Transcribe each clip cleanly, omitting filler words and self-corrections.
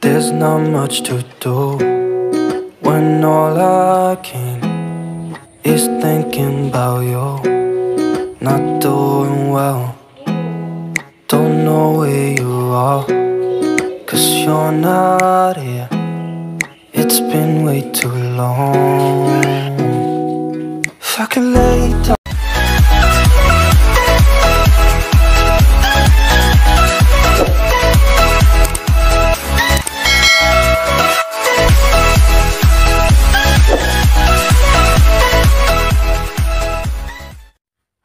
There's not much to do when all I can is thinking about you. Not doing well, don't know where you are, 'cause you're not here. It's been way too long. If I could lay down.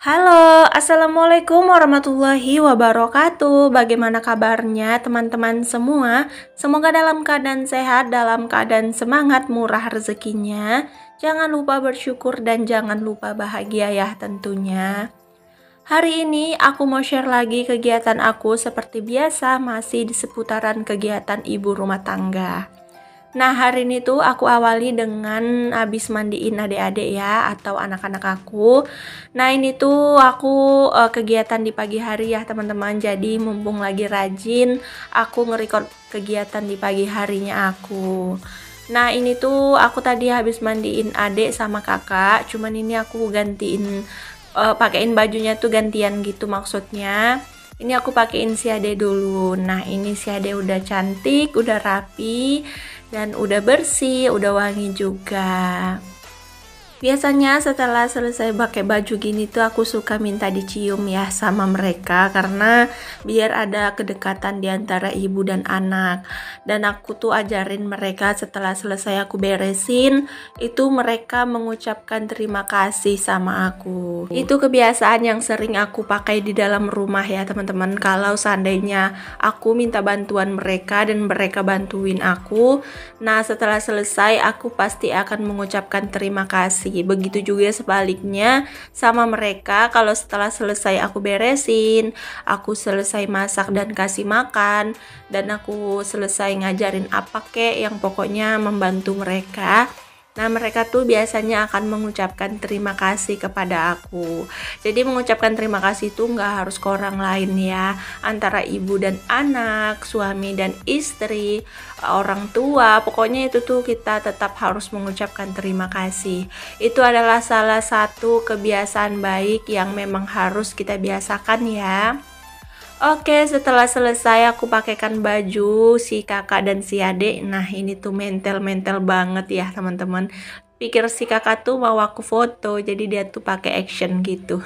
Halo, assalamualaikum warahmatullahi wabarakatuh. Bagaimana kabarnya teman-teman semua? Semoga dalam keadaan sehat, dalam keadaan semangat, murah rezekinya. Jangan lupa bersyukur dan jangan lupa bahagia ya tentunya. Hari ini aku mau share lagi kegiatan aku seperti biasa, masih di seputaran kegiatan ibu rumah tangga. Nah, hari ini tuh aku awali dengan habis mandiin adik-adik ya, atau anak-anak aku. Nah, ini tuh aku kegiatan di pagi hari ya teman-teman. Jadi mumpung lagi rajin, aku nge-record kegiatan di pagi harinya aku. Nah, ini tuh aku tadi habis mandiin adik sama kakak. Cuman ini aku gantiin, pakein bajunya tuh gantian gitu maksudnya. Ini aku pakein si Ade dulu. Nah, ini si Ade udah cantik, udah rapi, dan udah bersih, udah wangi juga. Biasanya setelah selesai pakai baju gini tuh aku suka minta dicium ya sama mereka, karena biar ada kedekatan di antara ibu dan anak. Dan aku tuh ajarin mereka setelah selesai aku beresin, itu mereka mengucapkan terima kasih sama aku. Itu kebiasaan yang sering aku pakai di dalam rumah ya teman-teman. Kalau seandainya aku minta bantuan mereka dan mereka bantuin aku, nah setelah selesai aku pasti akan mengucapkan terima kasih. Begitu juga sebaliknya sama mereka, kalau setelah selesai aku beresin, aku selesai masak dan kasih makan, dan aku selesai ngajarin apa kek yang pokoknya membantu mereka. Nah, mereka tuh biasanya akan mengucapkan terima kasih kepada aku. Jadi mengucapkan terima kasih itu nggak harus ke orang lain ya. Antara ibu dan anak, suami dan istri, orang tua, pokoknya itu tuh kita tetap harus mengucapkan terima kasih. Itu adalah salah satu kebiasaan baik yang memang harus kita biasakan ya. Oke, setelah selesai aku pakaikan baju si kakak dan si adik. Nah, ini tuh mental banget ya teman-teman. Pikir si kakak tuh mau aku foto, jadi dia tuh pakai action gitu.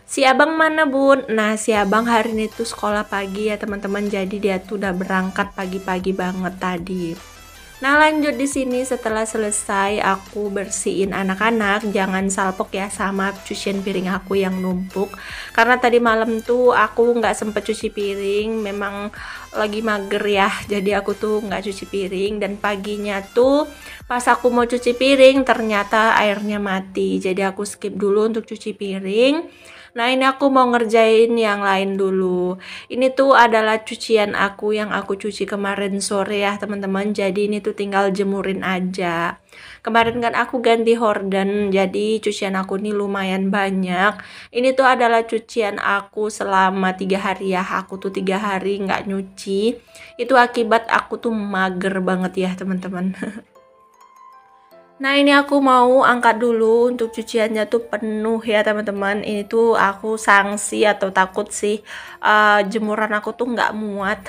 Si abang mana bun? Nah, si abang hari ini tuh sekolah pagi ya teman-teman. Jadi dia tuh udah berangkat pagi-pagi banget tadi. Nah, lanjut di sini setelah selesai aku bersihin anak-anak, jangan salpok ya sama cucian piring aku yang numpuk. Karena tadi malam tuh aku nggak sempet cuci piring, memang lagi mager ya. Jadi aku tuh nggak cuci piring, dan paginya tuh pas aku mau cuci piring ternyata airnya mati. Jadi aku skip dulu untuk cuci piring. Nah, ini aku mau ngerjain yang lain dulu. Ini tuh adalah cucian aku yang aku cuci kemarin sore ya teman-teman. Jadi ini tuh tinggal jemurin aja. Kemarin kan aku ganti horden, jadi cucian aku ini lumayan banyak. Ini tuh adalah cucian aku selama 3 hari ya. Aku tuh 3 hari nggak nyuci. Itu akibat aku tuh mager banget ya teman-teman. Nah, ini aku mau angkat dulu untuk cuciannya tuh penuh ya teman-teman. Ini tuh aku sanksi atau takut sih jemuran aku tuh nggak muat.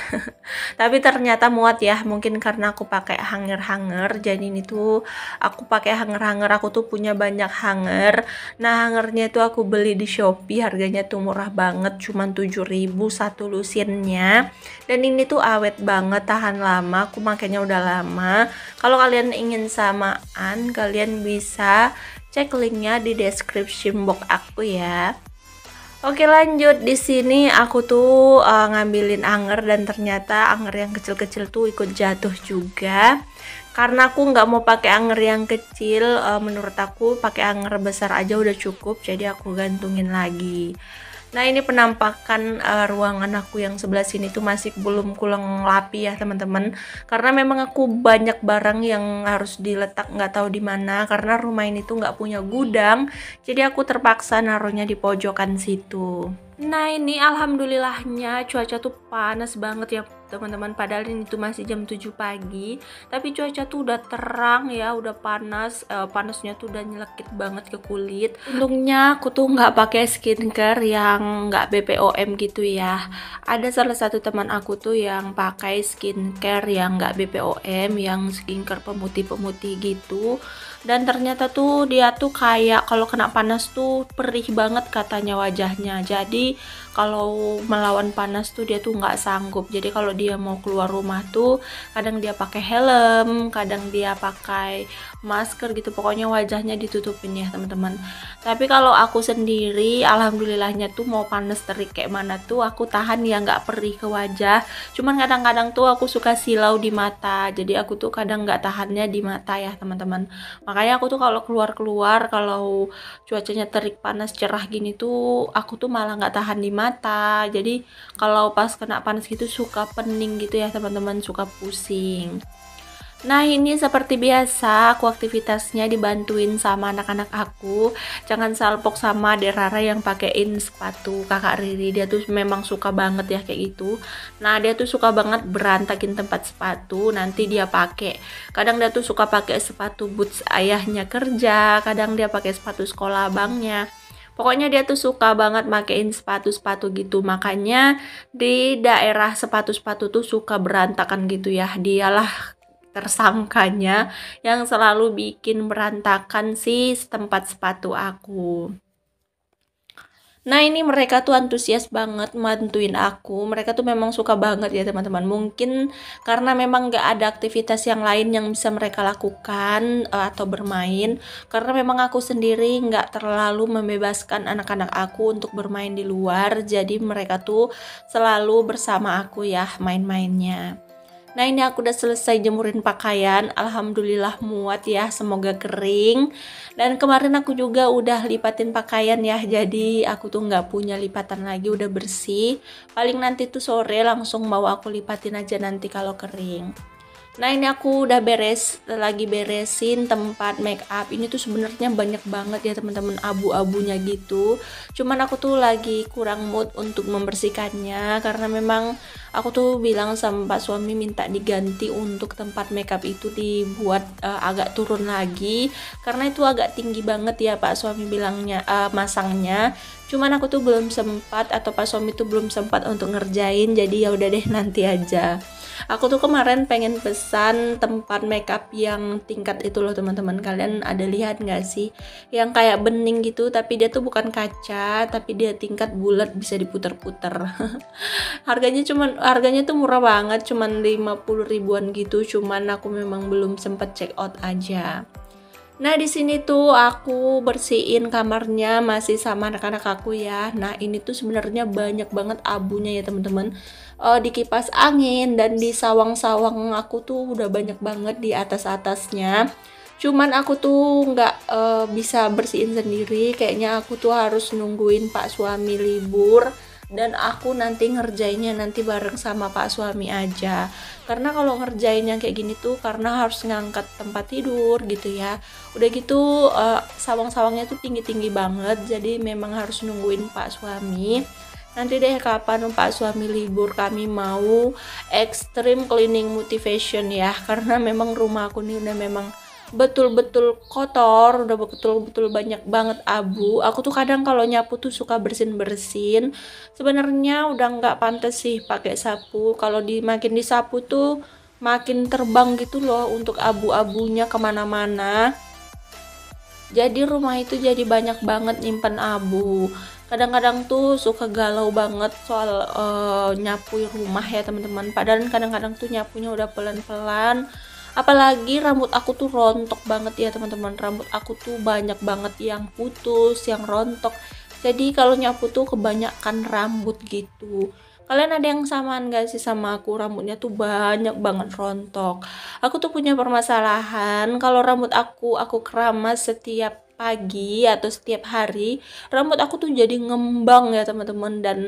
Tapi ternyata muat ya, mungkin karena aku pakai hanger-hanger. Jadi ini tuh aku pakai hanger-hanger, aku tuh punya banyak hanger. Nah, hangernya tuh aku beli di Shopee, harganya tuh murah banget, cuman 7.000 satu lusinnya. Dan ini tuh awet banget, tahan lama, aku makainya udah lama. Kalau kalian ingin samaan, kalian bisa cek linknya di description box aku ya. Oke, lanjut di sini aku tuh ngambilin anger, dan ternyata anger yang kecil-kecil tuh ikut jatuh juga. Karena aku nggak mau pakai anger yang kecil, menurut aku pakai anger besar aja udah cukup, jadi aku gantungin lagi. Nah, ini penampakan ruangan aku yang sebelah sini tuh masih belum lengkapi ya teman-teman, karena memang aku banyak barang yang harus diletak nggak tahu di mana, karena rumah ini tuh nggak punya gudang, jadi aku terpaksa naruhnya di pojokan situ. Nah, ini alhamdulillahnya cuaca tuh panas banget ya, teman-teman, padahal ini tuh masih jam 7 pagi, tapi cuaca tuh udah terang ya, udah panas, panasnya tuh udah nyelekit banget ke kulit. Untungnya aku tuh nggak pakai skincare yang nggak BPOM gitu ya. Ada salah satu teman aku tuh yang pakai skincare yang nggak BPOM, yang skincare pemutih-pemutih gitu. Dan ternyata tuh dia tuh kayak kalau kena panas tuh perih banget katanya wajahnya. Jadi kalau melawan panas tuh dia tuh nggak sanggup. Jadi kalau dia mau keluar rumah tuh kadang dia pakai helm, kadang dia pakai masker gitu. Pokoknya wajahnya ditutupin ya teman-teman. Tapi kalau aku sendiri alhamdulillahnya tuh mau panas terik kayak mana tuh aku tahan ya, nggak perih ke wajah. Cuman kadang-kadang tuh aku suka silau di mata. Jadi aku tuh kadang nggak tahannya di mata ya teman-teman. Makanya aku tuh kalau keluar-keluar, kalau cuacanya terik panas cerah gini tuh aku tuh malah nggak tahan di mata. Jadi kalau pas kena panas gitu suka pening gitu ya teman-teman, suka pusing. Nah ini seperti biasa aku aktivitasnya dibantuin sama anak-anak aku. Jangan salpok sama Derara yang pakein sepatu kakak Riri. Dia tuh memang suka banget ya kayak gitu. Nah dia tuh suka banget berantakin tempat sepatu, nanti dia pakai. Kadang dia tuh suka pakai sepatu boots ayahnya kerja, kadang dia pakai sepatu sekolah abangnya. Pokoknya dia tuh suka banget makein sepatu-sepatu gitu. Makanya di daerah sepatu-sepatu tuh suka berantakan gitu ya. Dialah tersangkanya yang selalu bikin berantakan sih tempat sepatu aku. Nah ini mereka tuh antusias banget bantuin aku. Mereka tuh memang suka banget ya teman-teman. Mungkin karena memang gak ada aktivitas yang lain yang bisa mereka lakukan atau bermain. Karena memang aku sendiri gak terlalu membebaskan anak-anak aku untuk bermain di luar. Jadi mereka tuh selalu bersama aku ya main-mainnya. Nah ini aku udah selesai jemurin pakaian, alhamdulillah muat ya, semoga kering. Dan kemarin aku juga udah lipatin pakaian ya, jadi aku tuh nggak punya lipatan lagi, udah bersih. Paling nanti tuh sore langsung mau aku lipatin aja nanti kalau kering. Nah ini aku udah lagi beresin tempat make up. Ini tuh sebenarnya banyak banget ya teman-teman abu-abunya gitu. Cuman aku tuh lagi kurang mood untuk membersihkannya karena memang aku tuh bilang sama Pak suami minta diganti untuk tempat make up itu dibuat agak turun lagi karena itu agak tinggi banget ya Pak suami bilangnya masangnya. Cuman aku tuh belum sempat atau Pak suami tuh belum sempat untuk ngerjain, jadi ya udah deh nanti aja. Aku tuh kemarin pengen pesan tempat makeup yang tingkat itu loh teman-teman. Kalian ada lihat nggak sih? Yang kayak bening gitu, tapi dia tuh bukan kaca, tapi dia tingkat bulat bisa diputer-puter. Harganya tuh murah banget, cuman 50 ribuan gitu. Cuman aku memang belum sempet check out aja. Nah di sini tuh aku bersihin kamarnya masih sama anak-anak aku ya. Nah ini tuh sebenarnya banyak banget abunya ya teman-teman. Di kipas angin dan di sawang-sawang aku tuh udah banyak banget di atas-atasnya. Cuman aku tuh nggak bisa bersihin sendiri. Kayaknya aku tuh harus nungguin Pak suami libur. Dan aku nanti ngerjainnya nanti bareng sama Pak suami aja. Karena kalau ngerjain yang kayak gini tuh karena harus ngangkat tempat tidur gitu ya. Udah gitu sawang-sawangnya tuh tinggi-tinggi banget. Jadi memang harus nungguin Pak suami. Nanti deh kapan Pak suami libur kami mau extreme cleaning motivation ya. Karena memang rumah aku nih udah memang betul-betul kotor, udah betul-betul banyak banget abu. Aku tuh kadang kalau nyapu tuh suka bersin-bersin. Sebenarnya udah nggak pantas sih pakai sapu. Kalau makin disapu tuh makin terbang gitu loh untuk abu-abunya kemana-mana. Jadi rumah itu jadi banyak banget nyimpen abu. Kadang-kadang tuh suka galau banget soal nyapu rumah ya teman-teman. Padahal kadang-kadang tuh nyapunya udah pelan-pelan. Apalagi rambut aku tuh rontok banget ya teman-teman. Rambut aku tuh banyak banget yang putus, yang rontok. Jadi kalau nyapu tuh kebanyakan rambut gitu. Kalian ada yang samaan gak sih sama aku? Rambutnya tuh banyak banget rontok. Aku tuh punya permasalahan kalau rambut aku keramas setiap pagi atau setiap hari, rambut aku tuh jadi ngembang ya teman-teman. Dan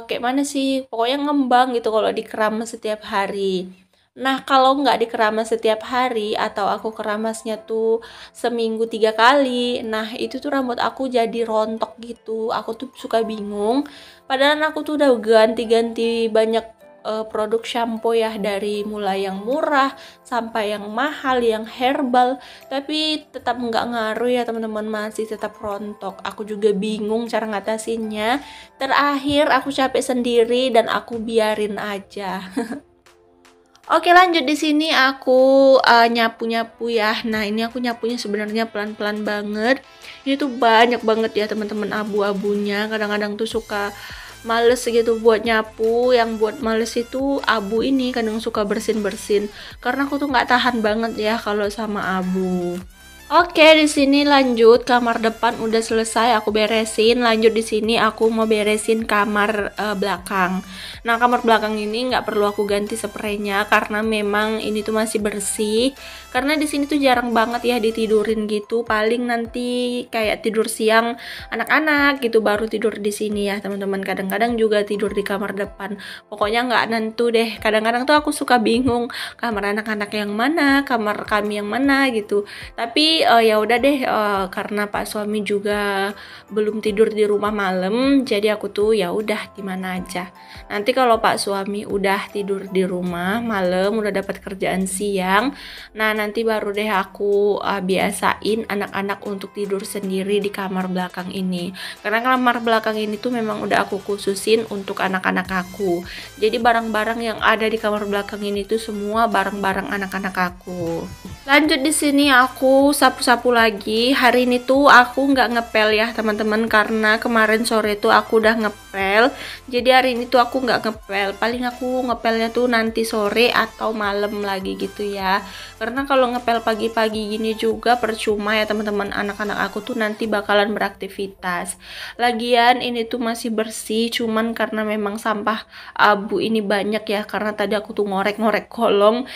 kayak mana sih, pokoknya ngembang gitu kalau dikeramas setiap hari. Nah kalau nggak dikeramas setiap hari atau aku keramasnya tuh seminggu 3 kali, nah itu tuh rambut aku jadi rontok gitu. Aku tuh suka bingung, padahal aku tuh udah ganti-ganti banyak produk shampoo ya, dari mulai yang murah sampai yang mahal, yang herbal, tapi tetap nggak ngaruh ya teman-teman, masih tetap rontok. Aku juga bingung cara ngatasinnya. Terakhir aku capek sendiri dan aku biarin aja. Oke, lanjut. Di sini aku nyapu-nyapu ya. Nah, ini aku nyapunya sebenarnya pelan-pelan banget. Ini tuh banyak banget ya teman-teman abu-abunya. Kadang-kadang tuh suka males gitu buat nyapu. Yang buat males itu abu ini, kadang suka bersin-bersin. Karena aku tuh nggak tahan banget ya kalau sama abu. Oke, di sini lanjut, kamar depan udah selesai aku beresin. Lanjut di sini aku mau beresin kamar belakang. Nah, kamar belakang ini nggak perlu aku ganti spraynya karena memang ini tuh masih bersih. Karena di sini tuh jarang banget ya ditidurin gitu. Paling nanti kayak tidur siang anak-anak gitu baru tidur di sini ya teman-teman. Kadang-kadang juga tidur di kamar depan. Pokoknya nggak nentu deh. Kadang-kadang tuh aku suka bingung kamar anak-anak yang mana, kamar kami yang mana gitu. Tapi ya udah deh, karena Pak suami juga belum tidur di rumah malam, jadi aku tuh ya udah gimana aja. Nanti kalau Pak suami udah tidur di rumah malam, udah dapat kerjaan siang, nah nanti baru deh aku biasain anak-anak untuk tidur sendiri di kamar belakang ini. Karena kamar belakang ini tuh memang udah aku khususin untuk anak-anak aku. Jadi barang-barang yang ada di kamar belakang ini tuh semua barang-barang anak-anak aku. Lanjut di sini aku sapu-sapu lagi. Hari ini tuh aku nggak ngepel ya teman-teman, karena kemarin sore tuh aku udah ngepel. Jadi hari ini tuh aku nggak ngepel. Paling aku ngepelnya tuh nanti sore atau malam lagi gitu ya. Karena kalau ngepel pagi-pagi gini juga percuma ya teman-teman. Anak-anak aku tuh nanti bakalan beraktivitas. Lagian ini tuh masih bersih, cuman karena memang sampah abu ini banyak ya. Karena tadi aku tuh ngorek-ngorek kolong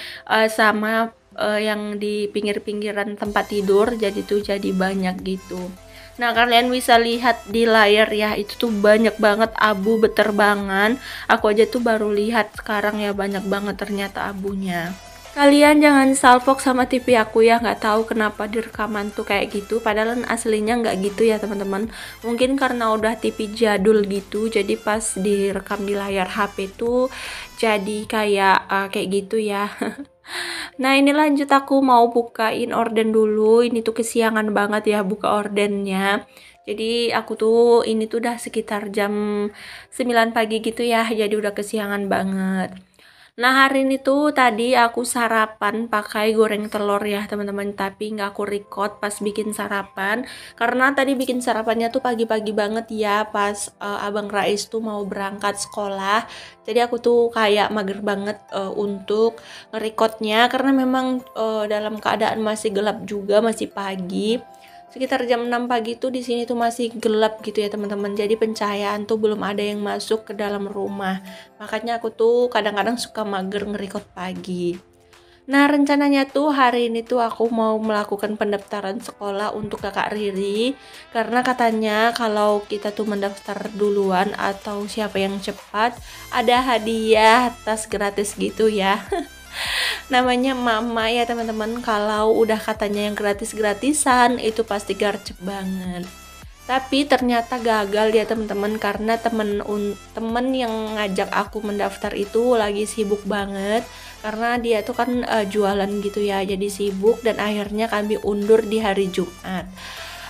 sama yang di pinggir-pinggiran tempat tidur, jadi tuh jadi banyak gitu. Nah, kalian bisa lihat di layar ya, itu tuh banyak banget abu beterbangan. Aku aja tuh baru lihat sekarang ya, banyak banget ternyata abunya. Kalian jangan salfok sama TV aku ya, nggak tahu kenapa di rekaman tuh kayak gitu, padahal aslinya nggak gitu ya teman-teman. Mungkin karena udah TV jadul gitu, jadi pas direkam di layar HP tuh jadi kayak gitu ya. Nah, ini lanjut aku mau bukain orden dulu. Ini tuh kesiangan banget ya buka ordennya. Jadi aku tuh ini tuh udah sekitar jam 9 pagi gitu ya. Jadi udah kesiangan banget. Nah, hari ini tuh tadi aku sarapan pakai goreng telur ya teman-teman, tapi nggak aku record pas bikin sarapan karena tadi bikin sarapannya tuh pagi-pagi banget ya, pas Abang Rais tuh mau berangkat sekolah. Jadi aku tuh kayak mager banget untuk nge-recordnya karena memang dalam keadaan masih gelap juga, masih pagi. Sekitar jam 6 pagi tuh di sini tuh masih gelap gitu ya teman-teman. Jadi pencahayaan tuh belum ada yang masuk ke dalam rumah. Makanya aku tuh kadang-kadang suka mager nge-record pagi. Nah, rencananya tuh hari ini tuh aku mau melakukan pendaftaran sekolah untuk kakak Riri. Karena katanya kalau kita tuh mendaftar duluan atau siapa yang cepat, ada hadiah tas gratis gitu ya. Namanya mama ya teman-teman, kalau udah katanya yang gratis-gratisan itu pasti gercep banget. Tapi ternyata gagal ya teman-teman, karena temen yang ngajak aku mendaftar itu lagi sibuk banget karena dia tuh kan jualan gitu ya, jadi sibuk dan akhirnya kami undur di hari Jumat.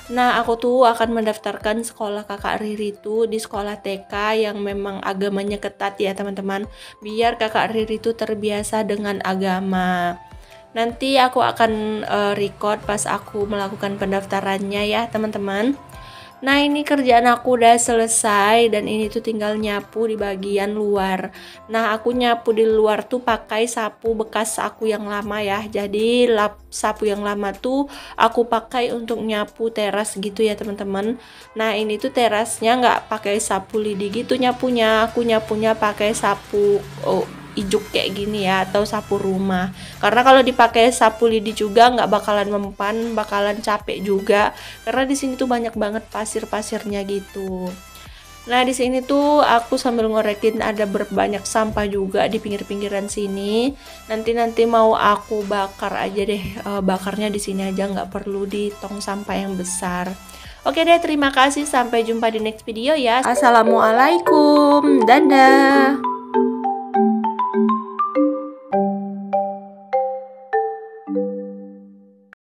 Nah, aku tuh akan mendaftarkan sekolah kakak Riri tuh di sekolah TK yang memang agamanya ketat ya teman-teman, biar kakak Riri tuh terbiasa dengan agama. Nanti aku akan record pas aku melakukan pendaftarannya ya teman-teman. Nah, ini kerjaan aku udah selesai dan ini tuh tinggal nyapu di bagian luar. Nah, aku nyapu di luar tuh pakai sapu bekas aku yang lama ya. Jadi sapu yang lama tuh aku pakai untuk nyapu teras gitu ya teman-teman. Nah, ini tuh terasnya nggak pakai sapu lidi gitu nyapunya. Aku nyapunya pakai sapu ijuk kayak gini ya, atau sapu rumah. Karena kalau dipakai sapu lidi juga nggak bakalan mempan, bakalan capek juga. Karena di sini tuh banyak banget pasir-pasirnya gitu. Nah, di sini tuh aku sambil ngorekin ada berbanyak sampah juga di pinggir-pinggiran sini. Nanti mau aku bakar aja deh. Bakarnya di sini aja, nggak perlu di tong sampah yang besar. Oke deh, terima kasih. Sampai jumpa di next video ya. Assalamualaikum. Dadah.